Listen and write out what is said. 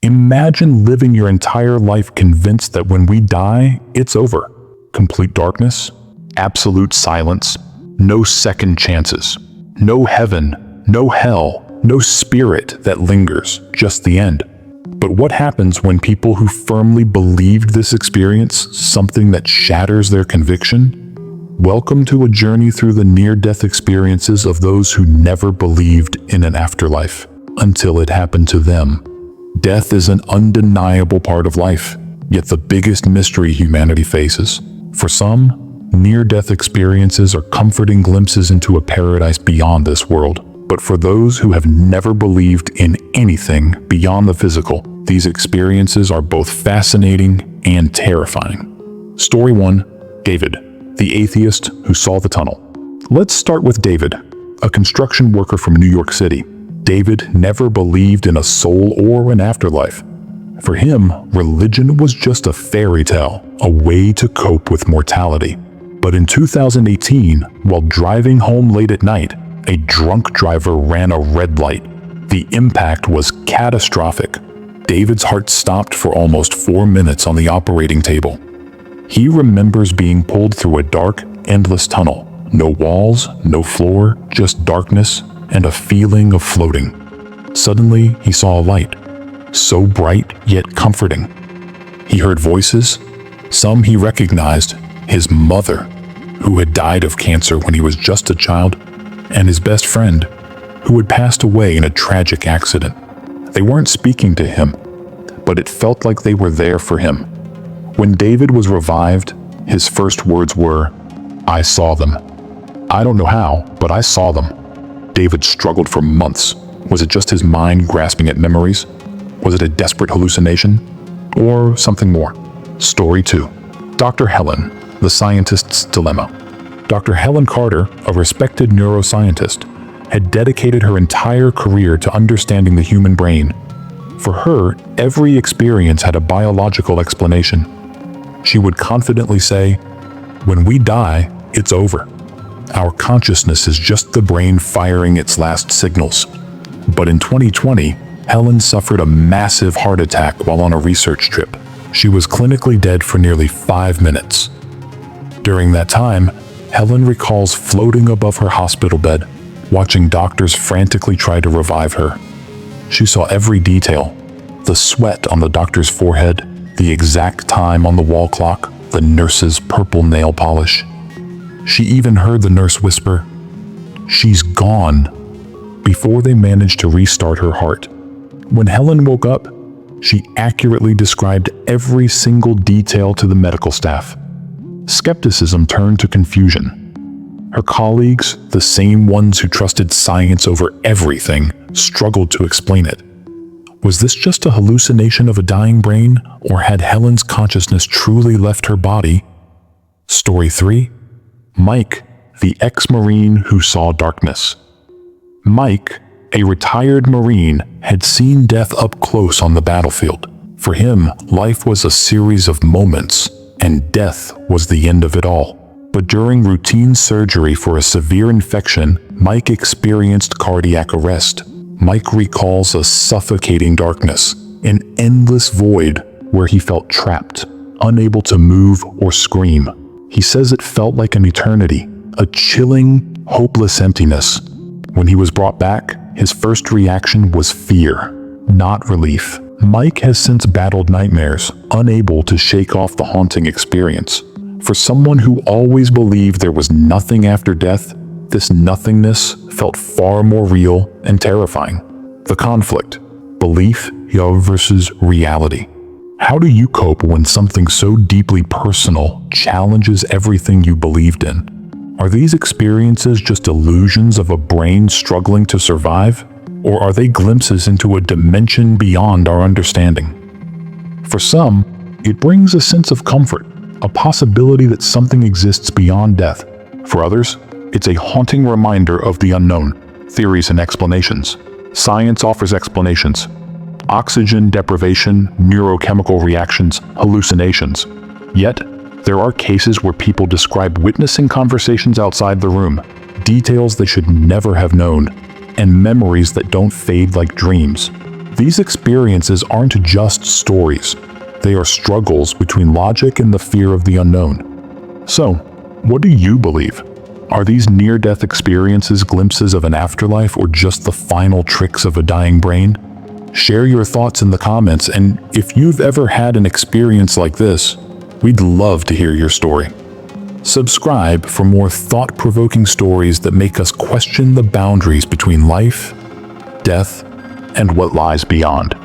Imagine living your entire life convinced that when we die, it's over. Complete darkness, absolute silence, no second chances, no heaven, no hell, no spirit that lingers, just the end. But what happens when people who firmly believed this experience something that shatters their conviction? Welcome to a journey through the near-death experiences of those who never believed in an afterlife until it happened to them. Death is an undeniable part of life, yet the biggest mystery humanity faces. For some, near-death experiences are comforting glimpses into a paradise beyond this world. But for those who have never believed in anything beyond the physical, these experiences are both fascinating and terrifying. Story 1, David, the atheist who saw the tunnel. Let's start with David, a construction worker from New York City. David never believed in a soul or an afterlife. For him, religion was just a fairy tale, a way to cope with mortality. But in 2018, while driving home late at night, a drunk driver ran a red light. The impact was catastrophic. David's heart stopped for almost 4 minutes on the operating table. He remembers being pulled through a dark, endless tunnel. No walls, no floor, just darkness and a feeling of floating. Suddenly, he saw a light, so bright yet comforting. He heard voices. Some he recognized, his mother, who had died of cancer when he was just a child, and his best friend, who had passed away in a tragic accident. They weren't speaking to him, but it felt like they were there for him. When David was revived, his first words were, "I saw them." I don't know how, but I saw them. David struggled for months. Was it just his mind grasping at memories? Was it a desperate hallucination? Or something more? Story 2. Dr. Helen, the scientist's dilemma. Dr. Helen Carter, a respected neuroscientist, had dedicated her entire career to understanding the human brain. For her, every experience had a biological explanation. She would confidently say, "When we die, it's over. Our consciousness is just the brain firing its last signals." But in 2020, Helen suffered a massive heart attack while on a research trip. She was clinically dead for nearly 5 minutes. During that time, Helen recalls floating above her hospital bed, watching doctors frantically try to revive her. She saw every detail: the sweat on the doctor's forehead, the exact time on the wall clock, the nurse's purple nail polish. She even heard the nurse whisper, "She's gone," before they managed to restart her heart. When Helen woke up, she accurately described every single detail to the medical staff. Skepticism turned to confusion. Her colleagues, the same ones who trusted science over everything, struggled to explain it. Was this just a hallucination of a dying brain, or had Helen's consciousness truly left her body? Story 3. Mike, the ex-Marine who saw darkness. Mike, a retired Marine, had seen death up close on the battlefield. For him, life was a series of moments, and death was the end of it all. But during routine surgery for a severe infection, Mike experienced cardiac arrest. Mike recalls a suffocating darkness, an endless void where he felt trapped, unable to move or scream. He says it felt like an eternity, a chilling, hopeless emptiness. When he was brought back, his first reaction was fear, not relief. Mike has since battled nightmares, unable to shake off the haunting experience. For someone who always believed there was nothing after death, this nothingness felt far more real and terrifying. The conflict, belief versus reality. How do you cope when something so deeply personal challenges everything you believed in? Are these experiences just illusions of a brain struggling to survive? Or are they glimpses into a dimension beyond our understanding? For some, it brings a sense of comfort, a possibility that something exists beyond death. For others, it's a haunting reminder of the unknown, theories and explanations. Science offers explanations. Oxygen deprivation, neurochemical reactions, hallucinations. Yet, there are cases where people describe witnessing conversations outside the room, details they should never have known, and memories that don't fade like dreams. These experiences aren't just stories. They are struggles between logic and the fear of the unknown. So, what do you believe? Are these near-death experiences glimpses of an afterlife or just the final tricks of a dying brain? Share your thoughts in the comments, and if you've ever had an experience like this, we'd love to hear your story. Subscribe for more thought-provoking stories that make us question the boundaries between life, death, and what lies beyond.